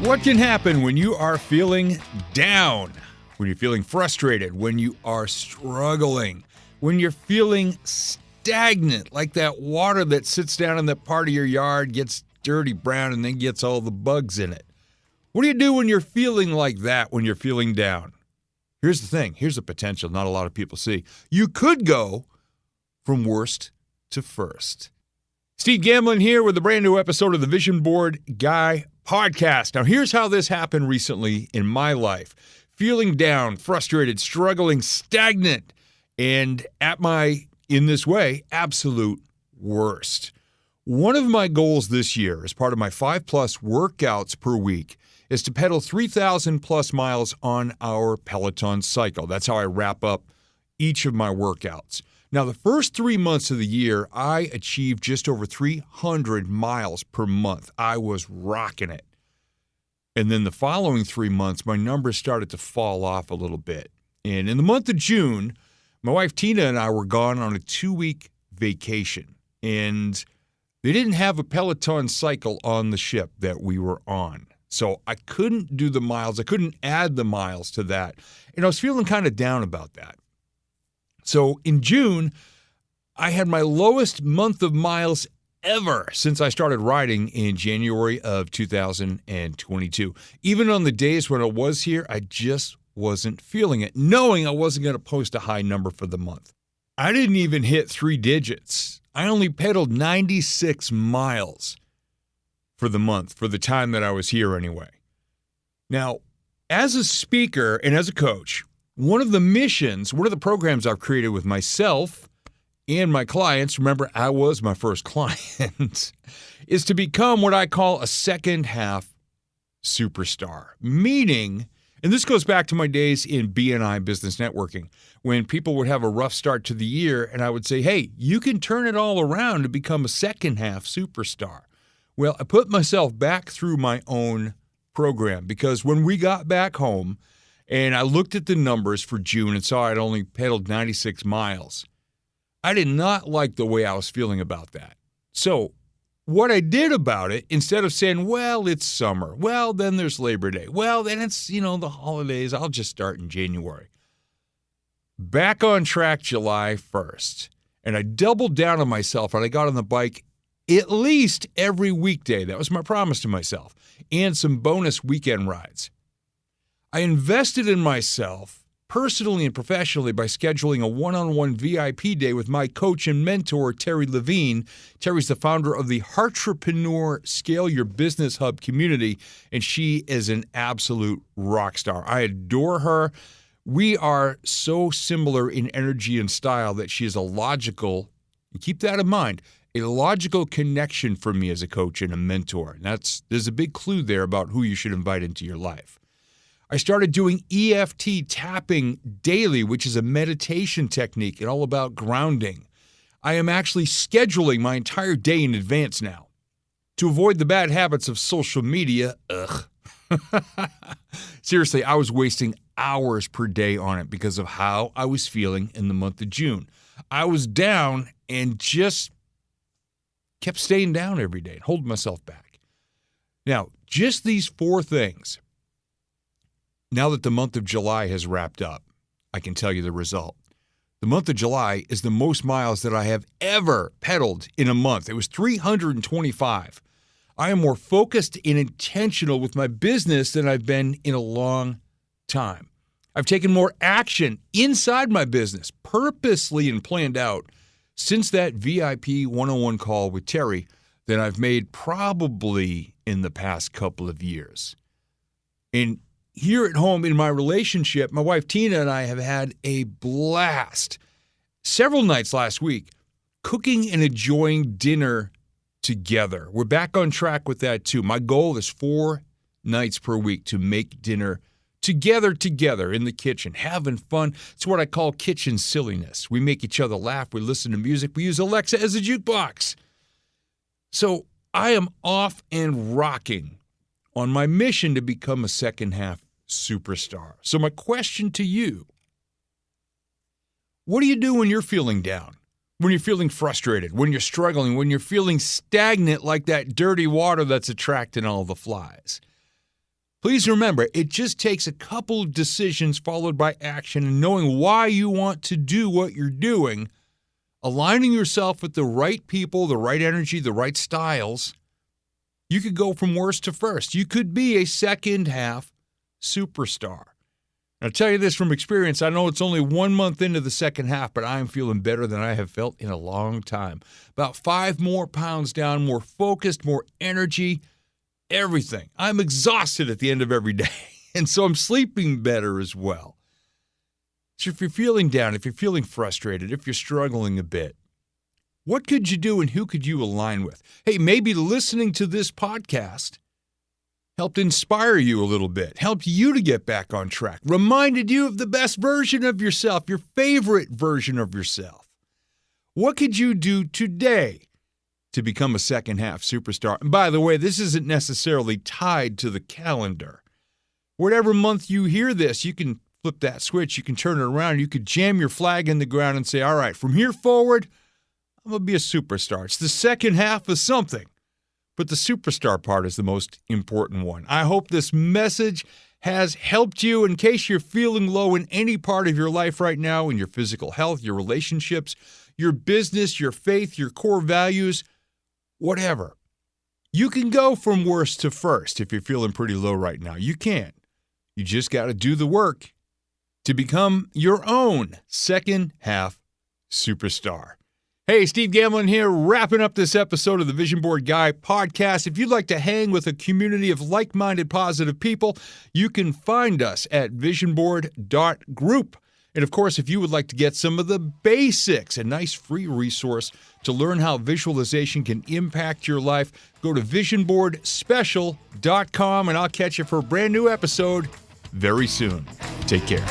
What can happen when you are feeling down, when you're feeling frustrated, when you are struggling, when you're feeling stagnant, like that water that sits down in that part of your yard, gets dirty brown, and then gets all the bugs in it? What do you do when you're feeling like that, when you're feeling down? Here's the thing. Here's the potential not a lot of people see. You could go from worst to first. Steve Gamlin here with a brand new episode of the Vision Board Guy podcast. Now, here's how this happened recently in my life. Feeling down, frustrated, struggling, stagnant, and at my, in this way, absolute worst. One of my goals this year, as part of my 5+ workouts per week, is to pedal 3,000 plus miles on our Peloton cycle. That's how I wrap up each of my workouts. Now, the first 3 months of the year, I achieved just over 300 miles per month. I was rocking it. And then the following 3 months, my numbers started to fall off a little bit. And in the month of June, my wife Tina and I were gone on a 2-week vacation. And they didn't have a Peloton cycle on the ship that we were on. So I couldn't do the miles. I couldn't add the miles to that. And I was feeling kind of down about that. So in June, I had my lowest month of miles ever since I started riding in January of 2022. Even on the days when I was here, I just wasn't feeling it, knowing I wasn't going to post a high number for the month. I didn't even hit 3 digits. I only pedaled 96 miles for the month, for the time that I was here anyway. Now, as a speaker and as a coach, one of the programs I've created with myself and my clients, remember I was my first client, is to become what I call a second half superstar. Meaning, and this goes back to my days in BNI business networking, when people would have a rough start to the year and I would say, hey, you can turn it all around to become a second half superstar. Well, I put myself back through my own program because when we got back home, and I looked at the numbers for June and saw I'd only pedaled 96 miles. I did not like the way I was feeling about that. So what I did about it, instead of saying, well, it's summer, well, then there's Labor Day, well, then it's, the holidays, I'll just start in January. Back on track July 1st. And I doubled down on myself and I got on the bike at least every weekday. That was my promise to myself. And some bonus weekend rides. I invested in myself personally and professionally by scheduling a one-on-one VIP day with my coach and mentor, Terry Levine. Terry's the founder of the Heartrepreneur Scale Your Business Hub community, and she is an absolute rock star. I adore her. We are so similar in energy and style that she is a logical, and keep that in mind, a logical connection for me as a coach and a mentor. And there's a big clue there about who you should invite into your life. I started doing EFT tapping daily, which is a meditation technique and all about grounding. I am actually scheduling my entire day in advance now to avoid the bad habits of social media. Seriously, I was wasting hours per day on it because of how I was feeling in the month of June. I was down and just kept staying down every day and holding myself back. Now, just these 4 things. Now that the month of July has wrapped up, I can tell you the result. The month of July is the most miles that I have ever pedaled in a month. It was 325. I am more focused and intentional with my business than I've been in a long time. I've taken more action inside my business, purposely and planned out, since that VIP one-on-one call with Terry than I've made probably in the past couple of years. And here at home in my relationship, my wife Tina and I have had a blast several nights last week cooking and enjoying dinner together. We're back on track with that too. My goal is 4 nights per week to make dinner together in the kitchen, having fun. It's what I call kitchen silliness. We make each other laugh. We listen to music. We use Alexa as a jukebox. So I am off and rocking on my mission to become a second half superstar. So my question to you, what do you do when you're feeling down? When you're feeling frustrated, when you're struggling, when you're feeling stagnant like that dirty water that's attracting all the flies? Please remember, it just takes a couple of decisions followed by action and knowing why you want to do what you're doing, aligning yourself with the right people, the right energy, the right styles. You could go from worst to first. You could be a second half superstar. I'll tell you this from experience. I know it's only 1 month into the second half, but I am feeling better than I have felt in a long time. About 5 more pounds down, more focused, more energy, everything. I'm exhausted at the end of every day, and so I'm sleeping better as well. So if you're feeling down, if you're feeling frustrated, if you're struggling a bit, what could you do and who could you align with? Hey, maybe listening to this podcast helped inspire you a little bit, helped you to get back on track, reminded you of the best version of yourself, your favorite version of yourself. What could you do today to become a second half superstar? And by the way, this isn't necessarily tied to the calendar. Whatever month you hear this, you can flip that switch, you can turn it around, you could jam your flag in the ground and say, all right, from here forward, I'm going to be a superstar. It's the second half of something. But the superstar part is the most important one. I hope this message has helped you in case you're feeling low in any part of your life right now, in your physical health, your relationships, your business, your faith, your core values, whatever. You can go from worst to first if you're feeling pretty low right now. You can. You just got to do the work to become your own second half superstar. Hey, Steve Gamlin here, wrapping up this episode of the Vision Board Guy podcast. If you'd like to hang with a community of like-minded positive people, you can find us at visionboard.group. And of course, if you would like to get some of the basics, a nice free resource to learn how visualization can impact your life, go to visionboardspecial.com, and I'll catch you for a brand new episode very soon. Take care.